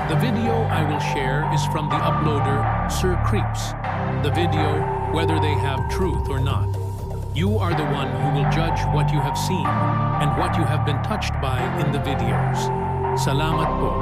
The video I will share is from the uploader Sir Creeps. The video, whether they have truth or not. You are the one who will judge what you have seen and what you have been touched by in the videos. Salamat po.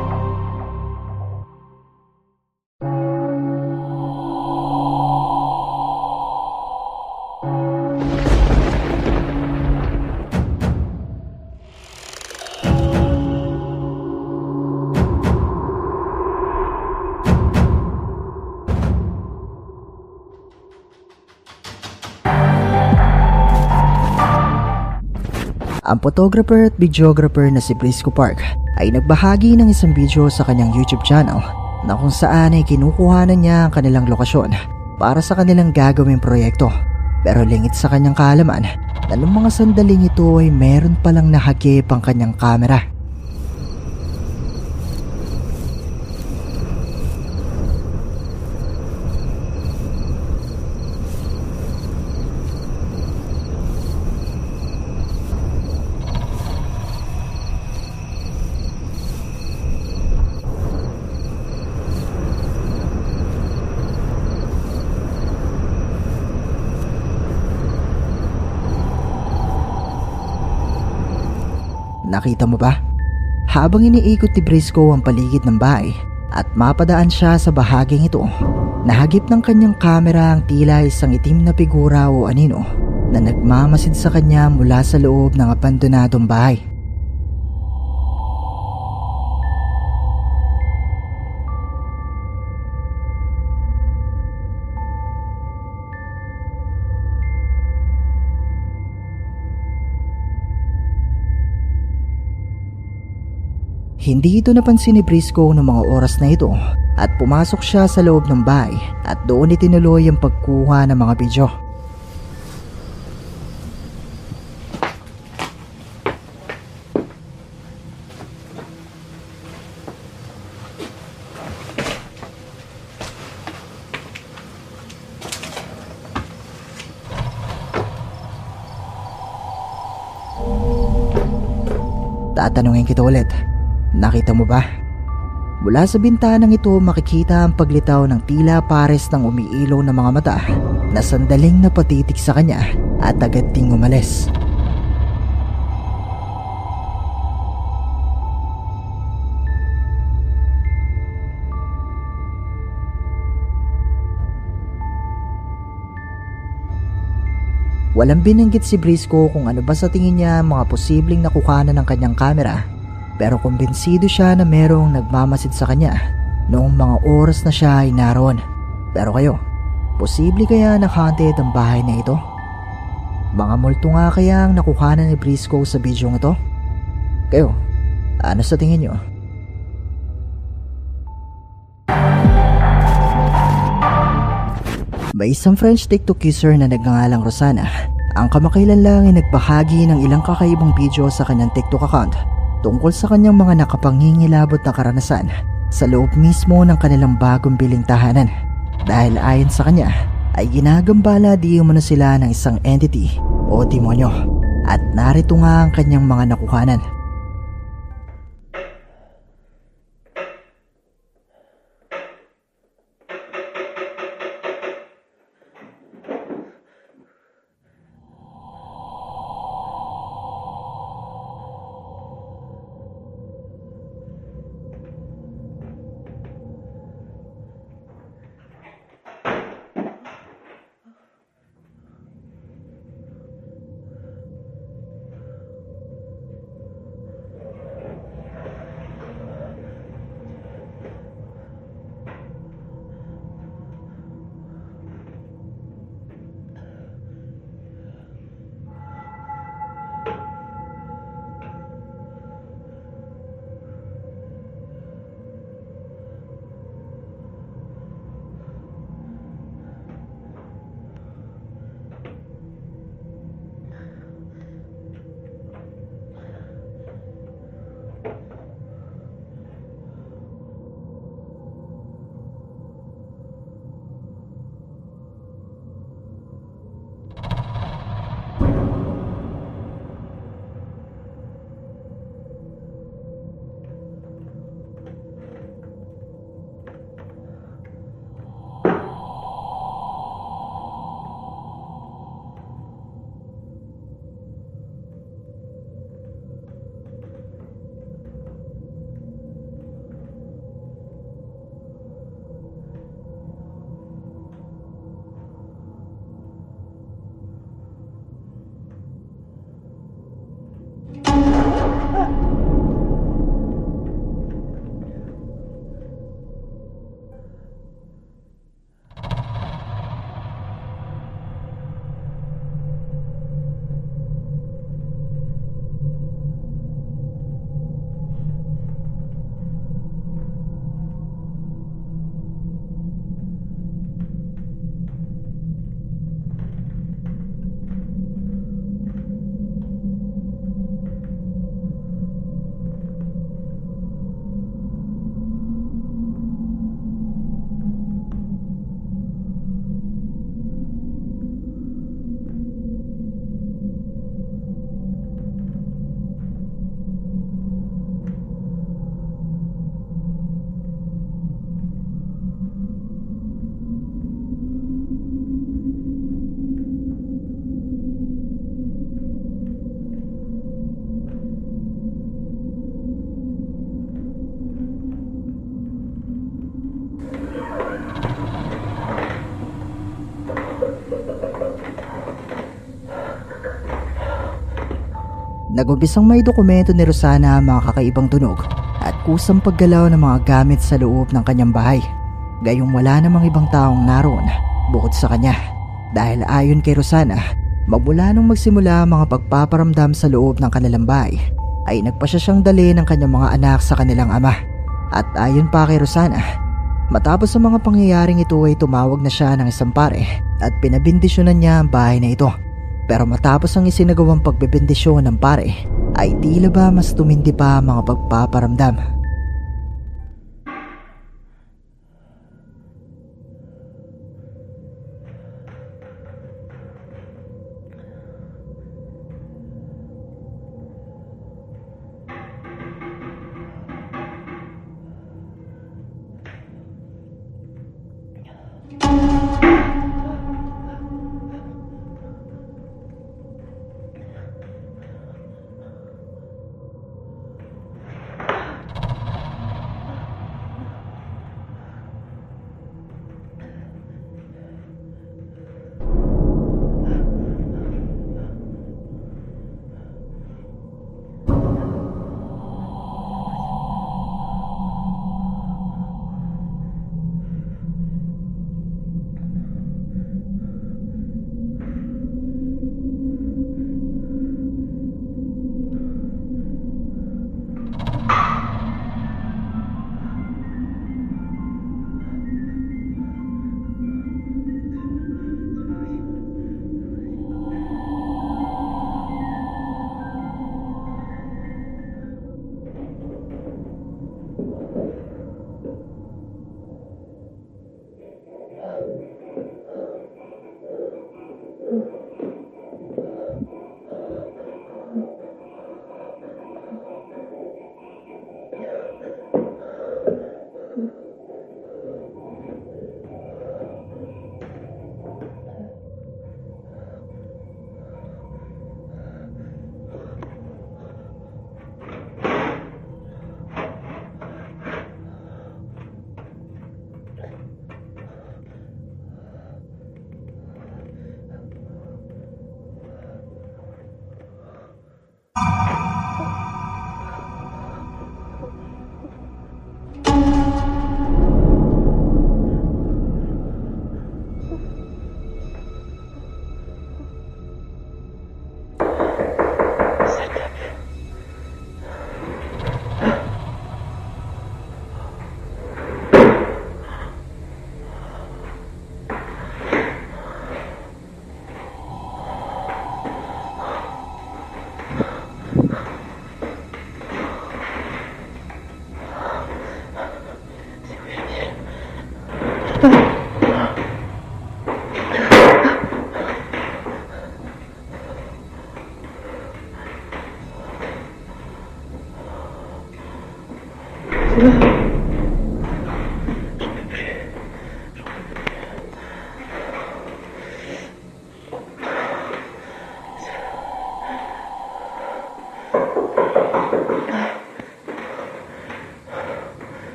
Ang photographer at videographer na si Brisco Park ay nagbahagi ng isang video sa kanyang YouTube channel na kung saan ay kinukuhanan niya ang kanilang lokasyon para sa kanilang gagawing proyekto. Pero lingit sa kanyang kaalaman na noong mga sandaling ito ay meron palang nahagip ang kanyang kamera. Nakita mo ba? Habang iniikot ni Brisco ang paligid ng bahay at mapadaan siya sa bahaging ito, nahagip ng kanyang kamera ang tila isang itim na figura o anino na nagmamasid sa kanya mula sa loob ng abandonadong bahay. Hindi ito napansin ni Brisco noong mga oras na ito at pumasok siya sa loob ng bahay at doon itinuloy ang pagkuha ng mga video. Tatanungin kita ulit. Nakita mo ba? Mula sa bintanang ito makikita ang paglitaw ng tila pares ng umiilaw na mga mata na sandaling napatitig sa kanya at agad ding umalis. Walang binanggit si Brisco kung ano ba sa tingin niya mga posibleng nakukanan ng kanyang kamera. Pero kumbinsido siya na merong nagmamasid sa kanya noong mga oras na siya ay naroon. Pero kayo, posible kaya na haunted ang bahay na ito? Mga multo nga kaya ang nakuhanan ni Brisco sa video ito? Kayo, ano sa tingin nyo? May isang French TikTok user na nagngangalang Rosana. Ang kamakailan lang ay nagbahagi ng ilang kakaibang video sa kanyang TikTok account tungkol sa kanyang mga nakapangingilabot na karanasan sa loob mismo ng kanilang bagong biling tahanan. Dahil ayon sa kanya ay ginagambala di umano sila ng isang entity o demonyo at narito nga ang kanyang mga nakuhanan. Nag-umpisang may dokumento ni Rosana ang mga kakaibang tunog at kusang paggalaw ng mga gamit sa loob ng kanyang bahay. Gayong wala namang ibang taong naroon bukod sa kanya. Dahil ayon kay Rosana, magmula nung magsimula ang mga pagpaparamdam sa loob ng kanilang bahay, ay nagpasya siyang dali ng kanyang mga anak sa kanilang ama. At ayon pa kay Rosana, matapos sa mga pangyayaring ito ay tumawag na siya ng isang pare at pinabindisyonan niya ang bahay na ito. Pero matapos ang isinagawang pagbibindisyon ng pare, ay tila ba mas tumindi pa ang mga pagpaparamdam.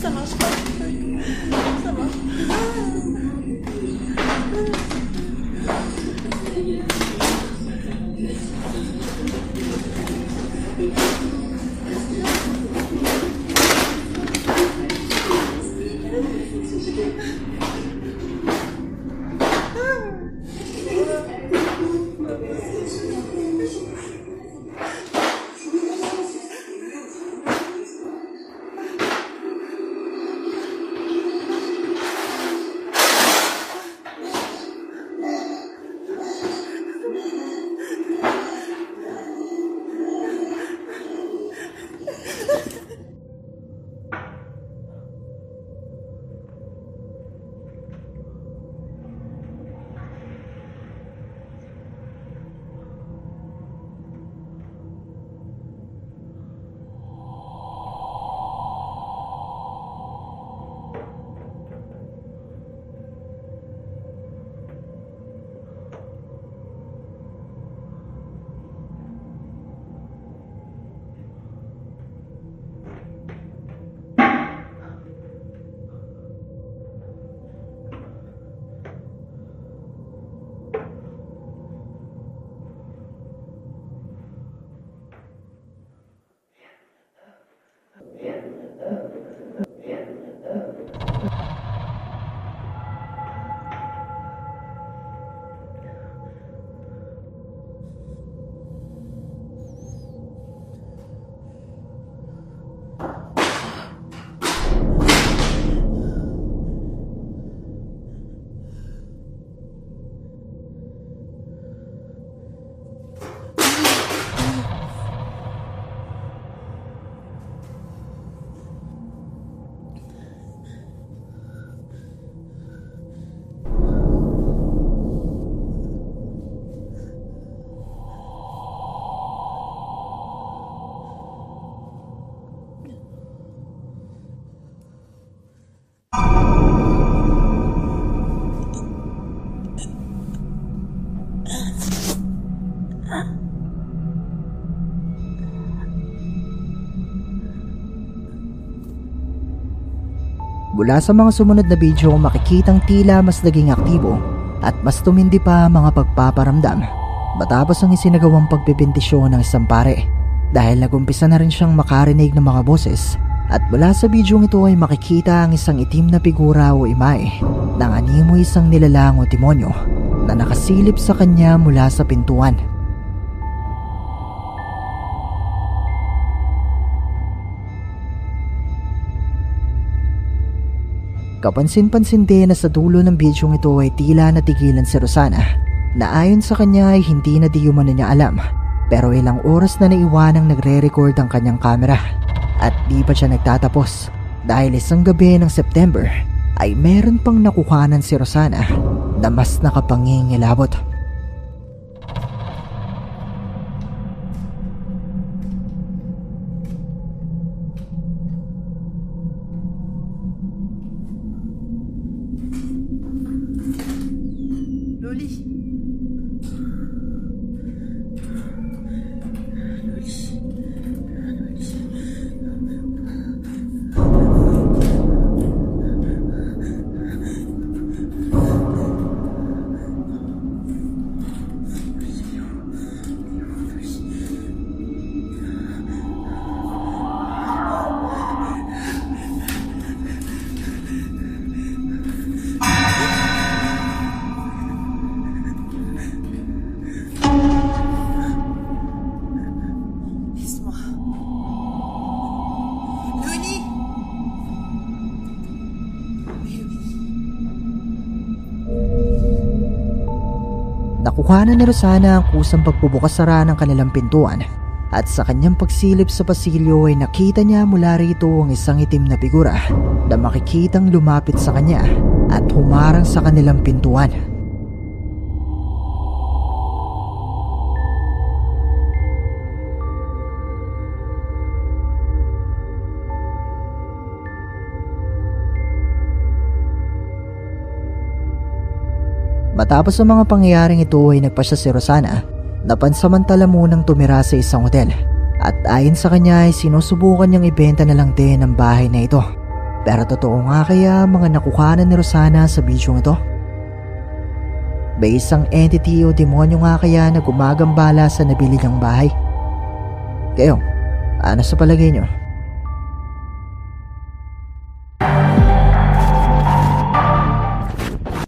Ça marche pas. Ça marche. Mula sa mga sumunod na video, makikitang tila mas naging aktibo at mas tumindi pa ang mga pagpaparamdam matapos ang isinagawang pagbebendisyon ng isang pare, dahil nagumpisa na rin siyang makarinig ng mga boses. At mula sa bidyong ito ay makikita ang isang itim na figura o imahe ng animo isang nilalang o demonyo na nakasilip sa kanya mula sa pintuan. Kapansin-pansin din na sa dulo ng bidyong ito ay tila natigilan si Rosana, na ayon sa kanya ay hindi na di umano niya alam, pero ilang oras na naiwanang nagre-record ang kanyang camera. At di pa siya nagtatapos, dahil isang gabi ng September ay meron pang nakuhanan si Rosana na mas nakapangingilabot. Loli. Laisse-moi. Loli. Nakuhanan ni Rosana ang kusang pagbubukas-sara ng kanilang pintuan, at sa kanyang pagsilip sa pasilyo ay nakita niya mula rito ang isang itim na figura na makikitang lumapit sa kanya at humarang sa kanilang pintuan. Matapos ang mga pangyayaring ito ay nagpasya si Rosana na pansamantala munang tumira sa isang hotel, at ayon sa kanya ay sinusubukan niyang ibenta na lang din ang bahay na ito. Pero totoo nga kaya mga nakuhanan ni Rosana sa bidyong ito? May isang entity o demonyo nga kaya na gumagambala sa nabili niyang bahay? Kayo, ano sa palagay niyo?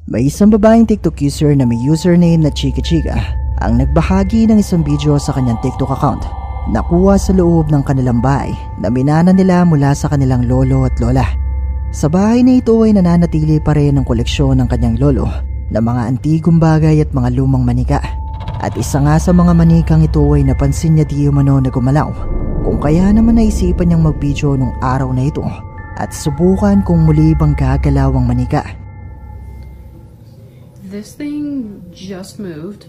May isang babaeng TikTok user na may username na Chika Chika ang nagbahagi ng isang video sa kanyang TikTok account na kuha sa loob ng kanilang bahay na minana nila mula sa kanilang lolo at lola. Sa bahay na ito ay nananatili pa rin ang koleksyon ng kanyang lolo na mga antigong bagay at mga lumang manika. At isa nga sa mga manikang ito ay napansin niya di umano na gumalaw, kung kaya naman naisipan niyang mag-video nung araw na ito at subukan kung muli bang gagalaw ang manika. This thing just moved.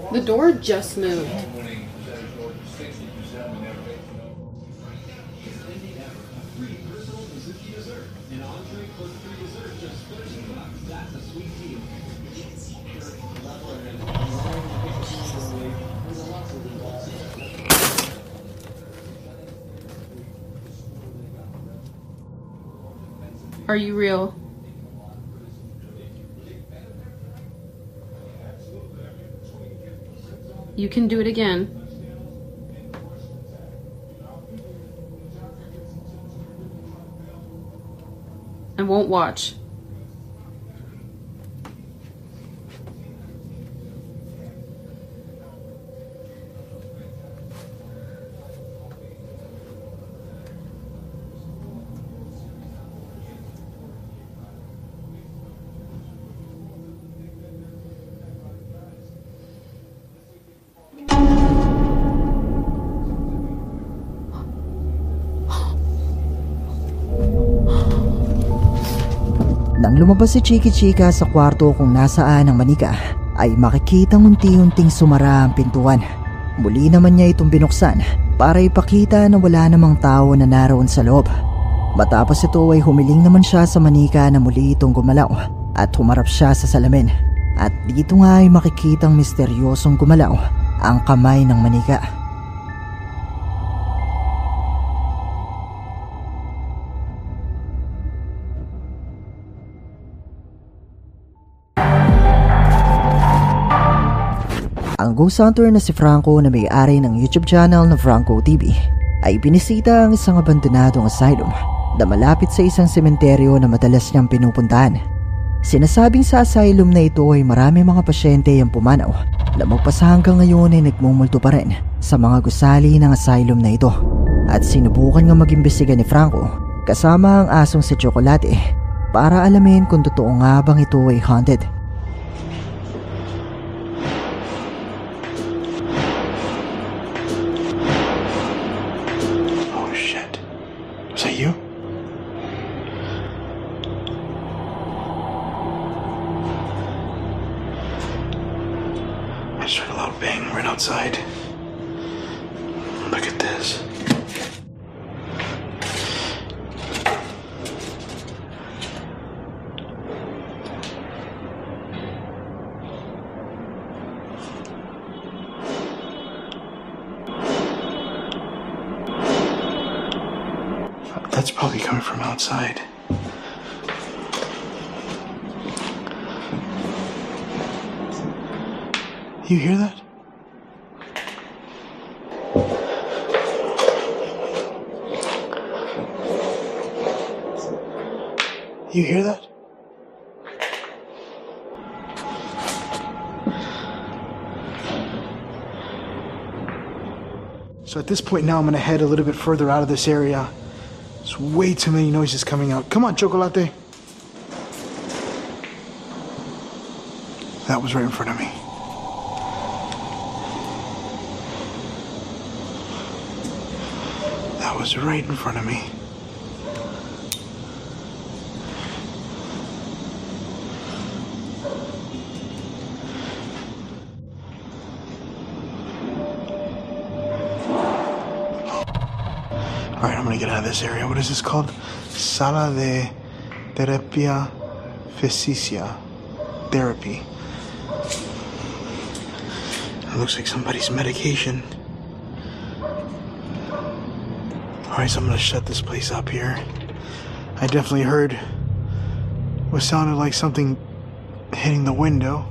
The door just moved. Are you real? You can do it again. I won't watch. Nang lumabas si Chiki Chika sa kwarto kung nasaan ang manika, ay makikitang unti-unting sumara ang pintuan. Muli naman niya itong binuksan para ipakita na wala namang tao na naroon sa loob. Matapos ito ay humiling naman siya sa manika na muli itong gumalaw at humarap siya sa salamin. At dito nga ay makikitang misteryosong gumalaw ang kamay ng manika. Ang ghost hunter na si Franco na may-ari ng YouTube channel na Franco TV ay binisita ang isang abandonadong asylum na malapit sa isang sementeryo na madalas niyang pinupuntahan. Sinasabing sa asylum na ito ay marami mga pasyente ang pumanaw na magpasa hanggang ngayon ay nagmumulto pa rin sa mga gusali ng asylum na ito. At sinubukan nga mag-imbestiga ni Franco kasama ang asong si Chocolate para alamin kung totoo nga bang ito ay haunted. Was that you? I just heard a loud bang right outside. Look at this. That's probably coming from outside. You hear that? You hear that? So at this point now I'm gonna head a little bit further out of this area. There's way too many noises coming out. Come on, Chocolate. That was right in front of me. That was right in front of me. Alright, I'm gonna get out of this area. What is this called? Sala de Terapia Fisicia. Therapy. It looks like somebody's medication. Alright, so I'm gonna shut this place up here. I definitely heard what sounded like something hitting the window.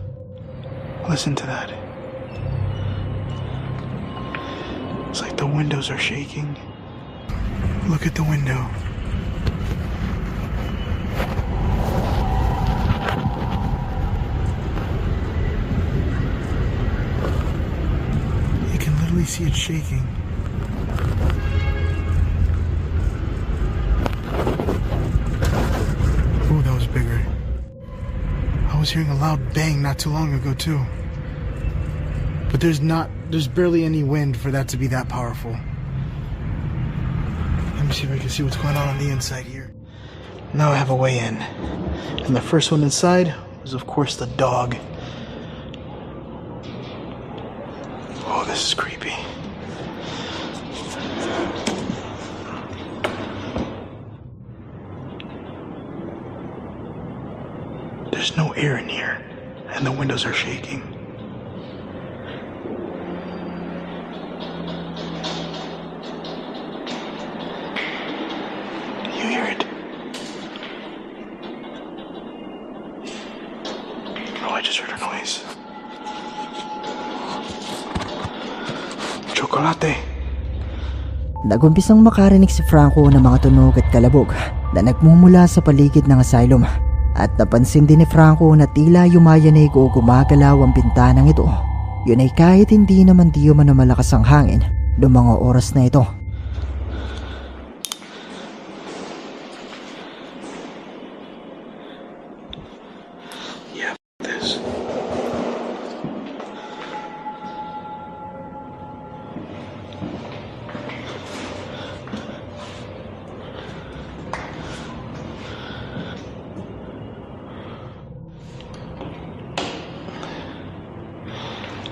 Listen to that. It's like the windows are shaking. Look at the window. You can literally see it shaking. Ooh, that was bigger. I was hearing a loud bang not too long ago too. But there's barely any wind for that to be that powerful. Let me see if I can see what's going on the inside here. Now I have a way in. And the first one inside was, of course, the dog. Oh, this is creepy. There's no air in here, and the windows are shaking. You hear it? just heard a noise. Chocolate. Nagumpisang makarinig si Franco ng mga tunog at kalabog na nagmumula sa paligid ng asylum. At napansin din ni Franco na tila yumayanig o gumagalaw ang bintanang ito. Yun ay kahit hindi naman di man na malakas ang hangin noong mga oras na ito. Yeah, this.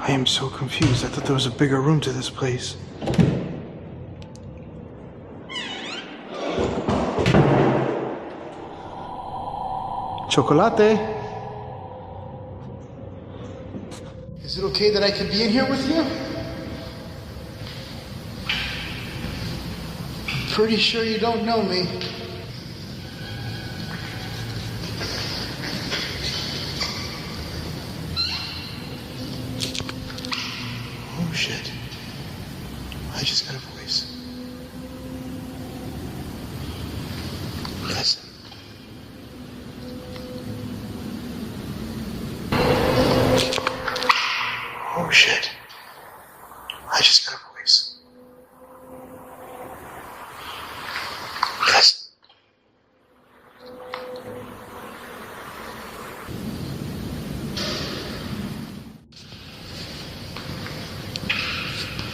I am so confused. I thought there was a bigger room to this place. Chocolate. Is it okay that I could be in here with you? I'm pretty sure you don't know me. Oh shit. I just got a voice. Listen. Oh shit. I just got a voice. Listen.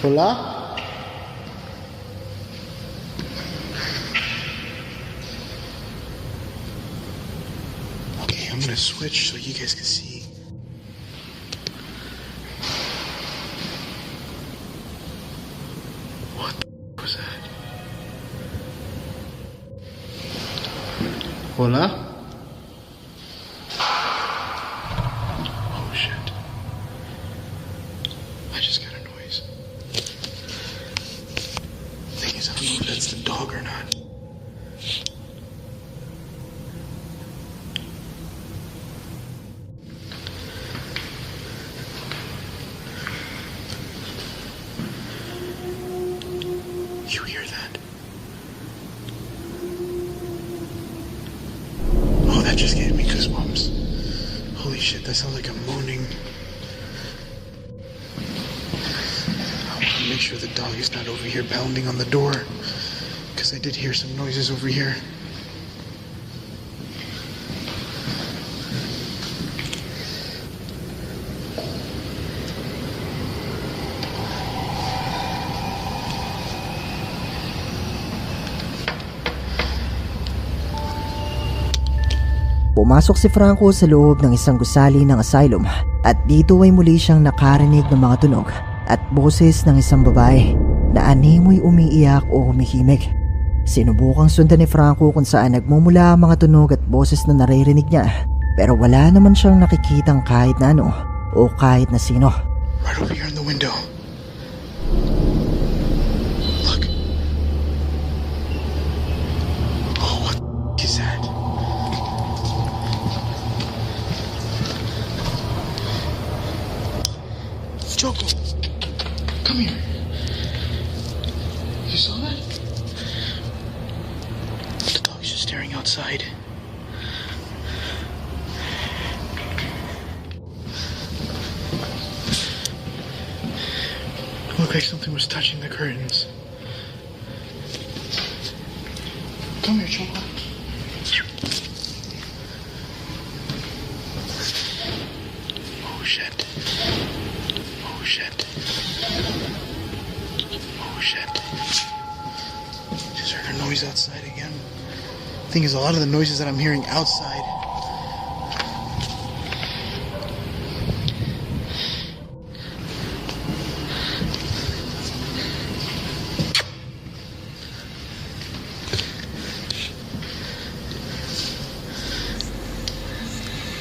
Hola? Okay, I'm gonna switch so you guys can see. What the was that? Hola? Oh shit. I just got a noise. Thing is, I don't know if that's the dog or not. You hear that? Oh, that just gave me goosebumps. Holy shit, that sounds like a moaning. I want to make sure the dog is not over here pounding on the door, because I did hear some noises over here. Pumasok si Franco sa loob ng isang gusali ng asylum at dito ay muli siyang nakarinig ng mga tunog at boses ng isang babae na animoy umiiyak o humihimik. Sinubukang sundan ni Franco kung saan nagmumula ang mga tunog at boses na naririnig niya, pero wala naman siyang nakikitang kahit na ano o kahit na sino. Right over here in the window. Look. Oh, what the is that? Choco, come here. You saw that? The dog's just staring outside. Looked like something was touching the curtains. Come here, Choco. Oh shit. Oh shit. Oh shit. Just heard a noise outside again. Thing is, a lot of the noises that I'm hearing outside.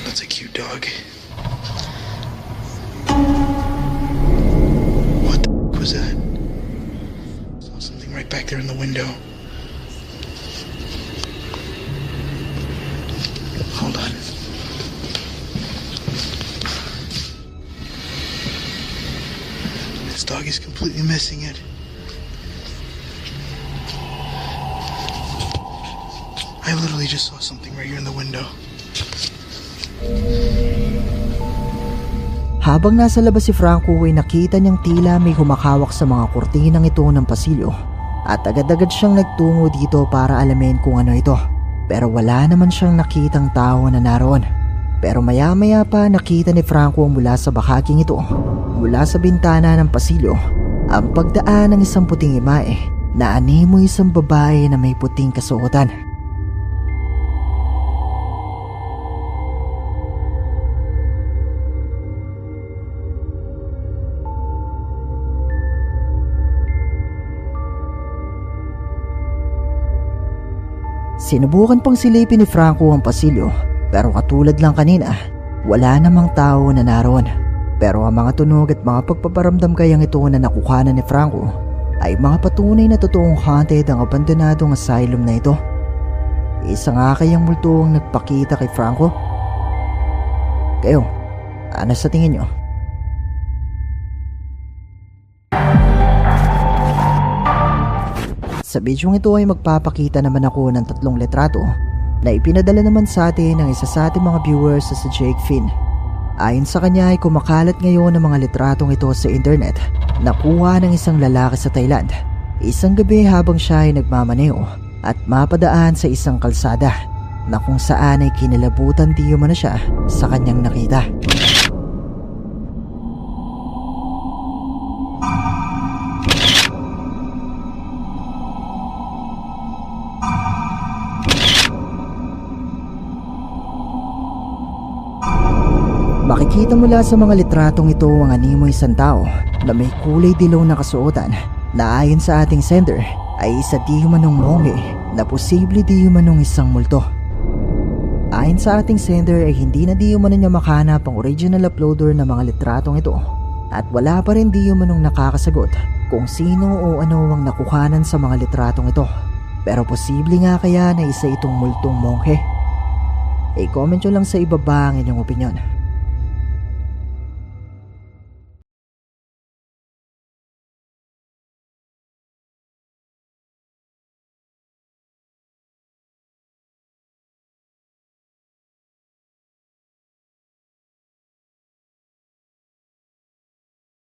That's a cute dog. What the was that? Saw something right back there in the window. Hold on. completely missing it. I literally just saw something right here in the window. Habang nasa labas si Franco ay nakita niyang tila may humakawak sa mga kurtinang ito ng pasilyo at agad-agad siyang nagtungo dito para alamin kung ano ito. Pero wala naman siyang nakitang tao na naroon. Pero maya-maya pa nakita ni Franco mula sa bahaging ito, mula sa bintana ng pasilyo, ang pagdaan ng isang puting imae na animoy isang babae na may puting kasuotan. Sinubukan pang silipin ni Franco ang pasilyo pero katulad lang kanina, wala namang tao na naroon. Pero ang mga tunog at mga pagpaparamdam kayang ito na nakukuhanan ni Franco ay mga patunay na totoong haunted ang abandonadong asylum na ito. Isa nga kayang multo ang nagpakita kay Franco? Kayo, ano sa tingin nyo? Sa bidyong ito ay magpapakita naman ako ng 3 litrato na ipinadala naman sa atin ng isa sa ating mga viewers sa Jake Finn. Ayon sa kanya ay kumakalat ngayon ang mga litratong ito sa internet na kuha ng isang lalaki sa Thailand. Isang gabi habang siya ay nagmamaneo at mapadaan sa isang kalsada na kung saan ay kinalabutan di umano siya sa kanyang nakita. Makikita mula sa mga litratong ito ang animoy isang tao na may kulay dilaw na kasuotan na ayon sa ating sender ay isa di humanong mongge na posible di humanong isang multo. Ayon sa ating sender ay hindi na di umano niya makahanap ang original uploader ng mga litratong ito at wala pa rin di umanong nakakasagot kung sino o ano ang nakuhanan sa mga litratong ito. Pero posible nga kaya na isa itong multong monghe? I-comment nyo lang sa ibaba ang inyong opinyon.